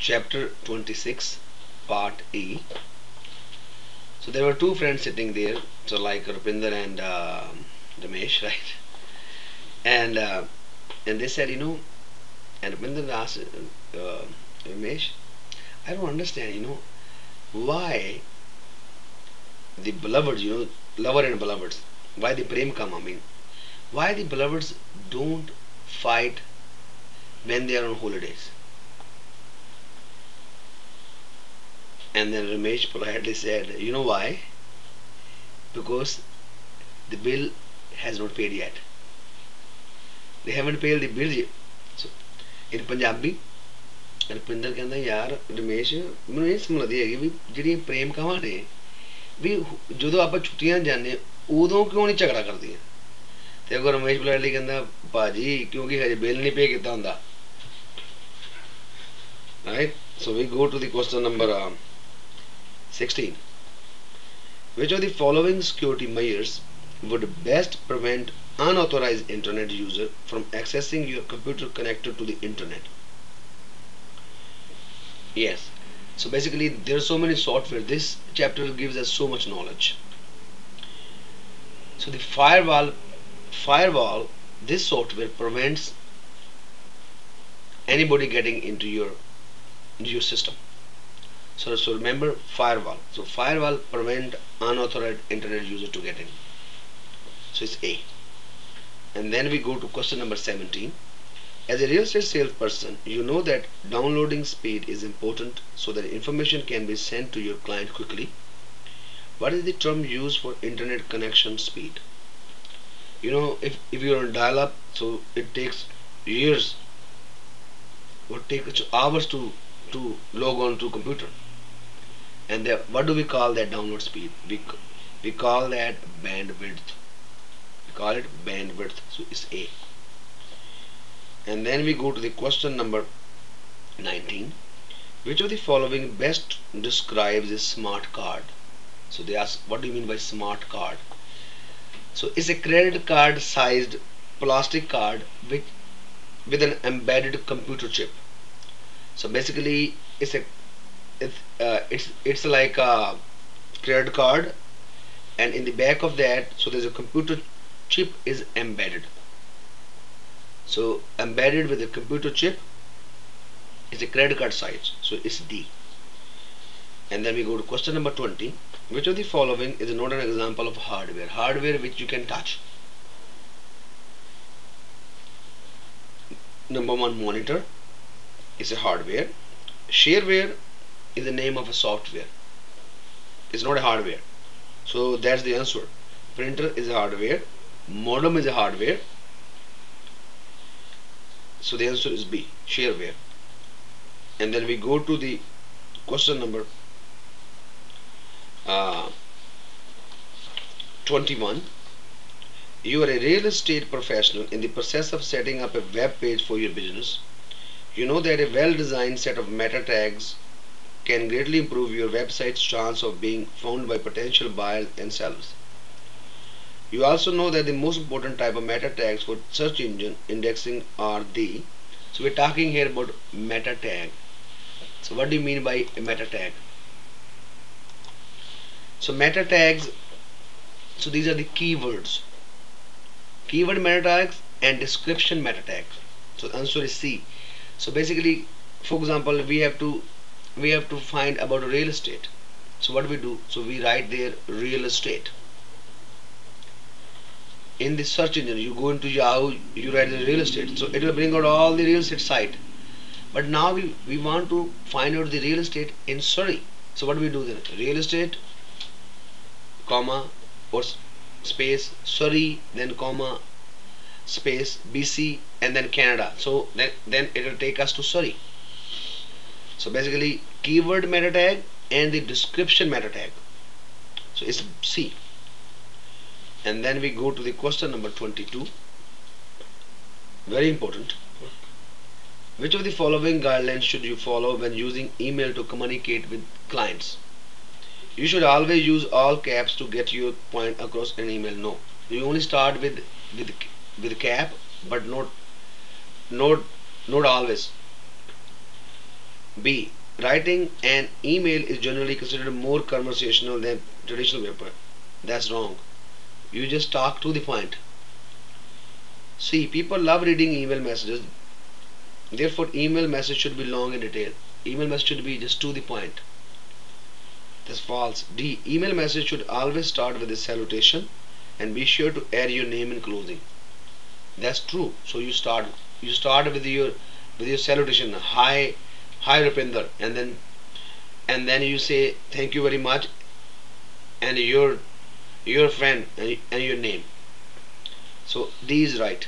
Chapter 26, Part E. So there were two friends sitting there, so like Rupinder and Ramesh, right? And uh, and they said, and Rupinder asked Ramesh, I don't understand, why the beloveds, lover and beloveds, why the prem come, why the beloveds don't fight when they are on holidays. And then Ramesh politely said, you know why? Because the bill has not paid yet. They haven't paid the bill yet. So, in Punjabi, Rupinder ਕਹਿੰਦਾ ਯਾਰ ਰਮੇਸ਼ ਮੈਨੂੰ ਇਹ ਸਮਝਦੀ ਹੈਗੀ ਵੀ ਜਿਹੜੀਆਂ ਪ੍ਰੇਮ ਕਹਾਵਾਂ ਨੇ ਵੀ ਜਦੋਂ ਆਪਾਂ ਛੁੱਟੀਆਂ ਜਾਂਦੇ ਉਦੋਂ ਕਿਉਂ ਨਹੀਂ ਝਗੜਾ ਕਰਦੀਆਂ ਤੇ ਅਗਰ ਰਮੇਸ਼ ਬੁਲਾਲੀ ਕਹਿੰਦਾ ਭਾਜੀ ਕਿਉਂਕਿ ਹਜੇ ਬਿੱਲ ਨਹੀਂ ਪੇ ਕੀਤਾ ਹੁੰਦਾ right. So we go to the question number 16. Which of the following security measures would best prevent unauthorized internet user from accessing your computer connected to the internet? Yes. So basically there are so many software. This chapter gives us so much knowledge. So the firewall, this software prevents anybody getting into your system. So remember firewall. So firewall prevent unauthorized internet user to get in. So it's A. And then we go to question number 17. As a real estate salesperson, you know that downloading speed is important so that information can be sent to your client quickly. What is the term used for internet connection speed? If you're on dial-up, so it takes years or takes hours to log on to computer. And what do we call that download speed? We call that bandwidth. We call it bandwidth. So it's A. And then we go to the question number 19. Which of the following best describes a smart card? So they ask, what do you mean by smart card? So it's a credit card sized plastic card with an embedded computer chip. So basically it's like a credit card, and in the back of that, so there's a computer chip is embedded. So embedded with a computer chip is a credit card size. So it's D. And then we go to question number 20. Which of the following is not an example of hardware? Hardware which you can touch. Number 1, monitor is a hardware. Shareware is the name of a software. It's not a hardware. So that's the answer. Printer is a hardware. Modem is a hardware. So the answer is B, shareware. And then we go to the question number 21. You are a real estate professional in the process of setting up a web page for your business. You know that a well-designed set of meta tags can greatly improve your website's chance of being found by potential buyers and sellers. You also know that the most important type of meta tags for search engine indexing are the, so we're talking here about meta tag. So what do you mean by a meta tag? So meta tags, so these are the keywords. Keyword meta tags and description meta tags. So the answer is C. So basically, for example, we have to find about real estate. So what we do? So we write there real estate. In the search engine, you go into Yahoo, you write the real estate. So it will bring out all the real estate site. But now we want to find out the real estate in Surrey. So what do we do then? Real estate, comma, or space, Surrey, then comma, space, BC, and then Canada. So then it will take us to Surrey. So basically keyword meta tag and the description meta tag. So it's C. And then we go to the question number 22. Very important. Which of the following guidelines should you follow when using email to communicate with clients? You should always use all caps to get your point across in email. No, you only start with cap, but not always. B. Writing an email is generally considered more conversational than traditional paper. That's wrong. You just talk to the point. C. People love reading email messages. Therefore, email message should be long and detailed. Email message should be just to the point. That's false. D. Email message should always start with a salutation and be sure to add your name in closing. That's true. So you start with your salutation. Hi Rupinder, and then you say thank you very much and your friend and your name. So D is right.